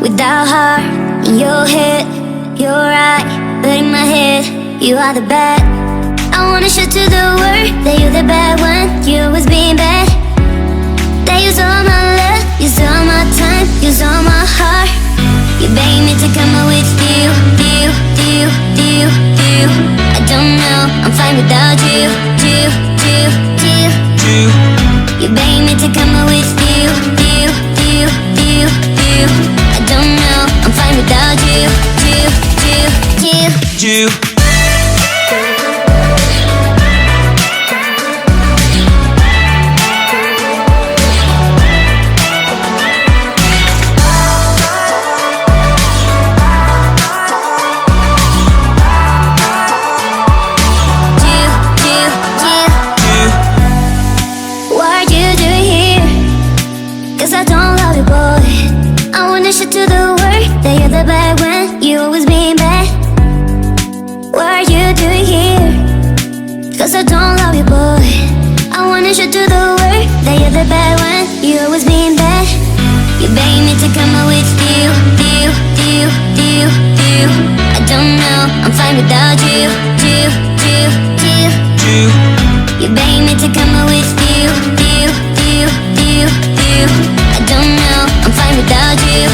without heart. In your head, you're right, but in my head, you are the bad. I wanna show to the world that you're the bad one. You always being bad. That use all my love, use all my time, use all my heart. You beg me to come out with you. I don't know, I'm fine without you. You beg me to come out with you. I don't know, I'm fine without you. To the world that you're the bad one. You always being bad. What are you doing here? Cause I don't love you, boy. I wanna show to the world that you're the bad one. You always being bad. You beg me to come out with you. I don't know, I'm fine without you. You beg me to come out with you. I don't know, I'm fine without you.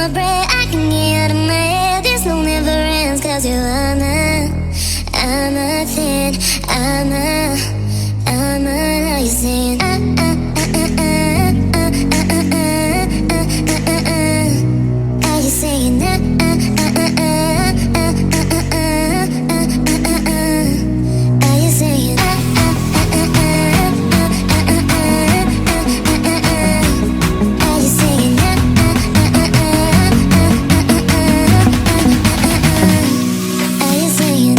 my breath, I can get you out of my head. This no never ends, cause you are nothing. Now you're saying are you saying are you saying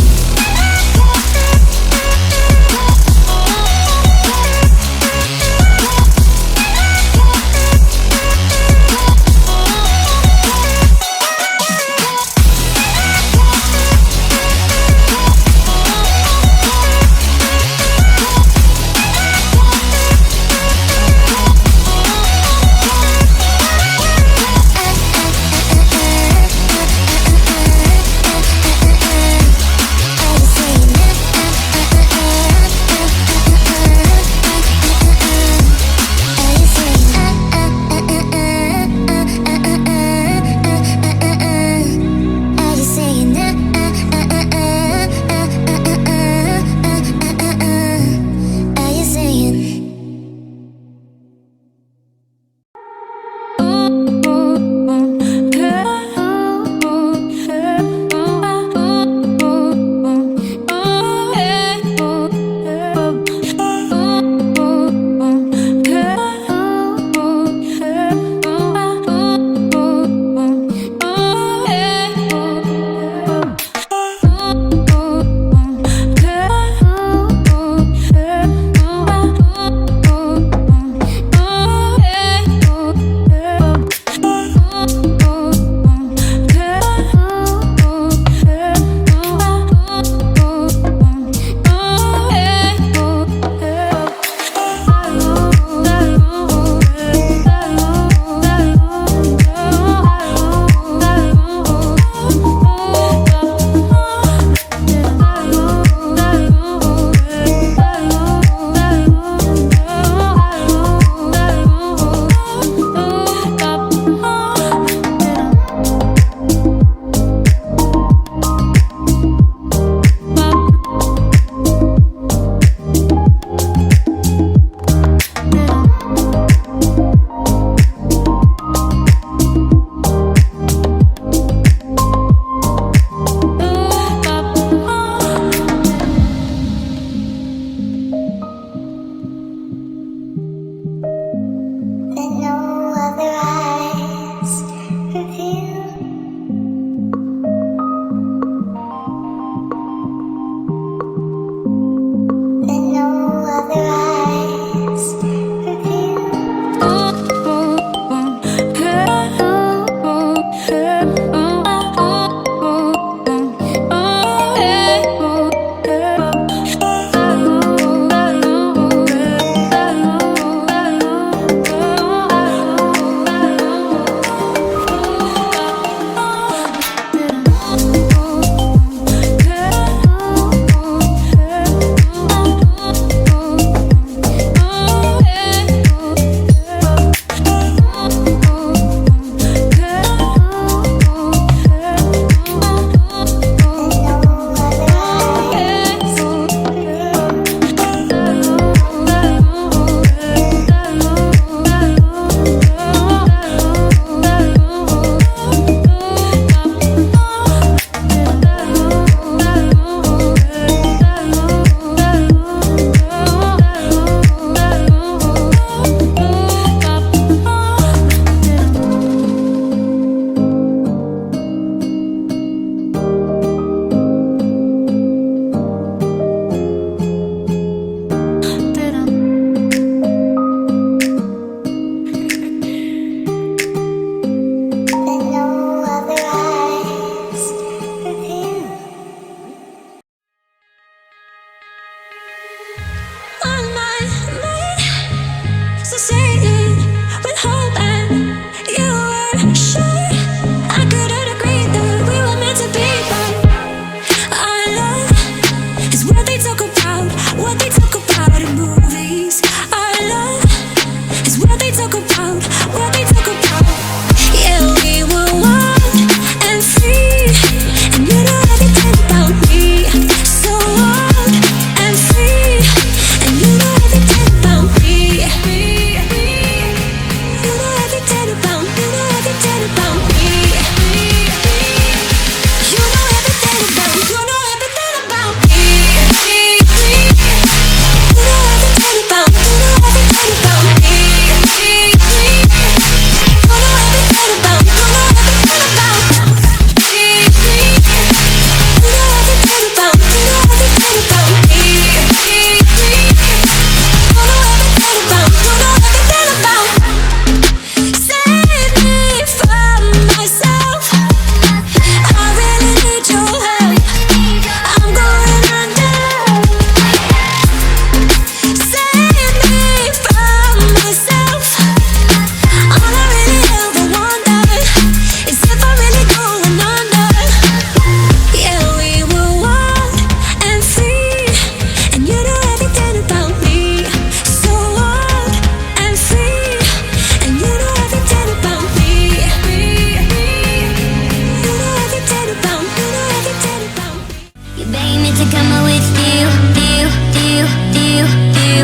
to come out with you, you, you, you, you.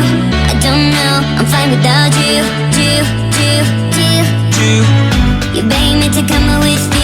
I don't know, I'm fine without you, you, you, you, you. You begging me to come out with you.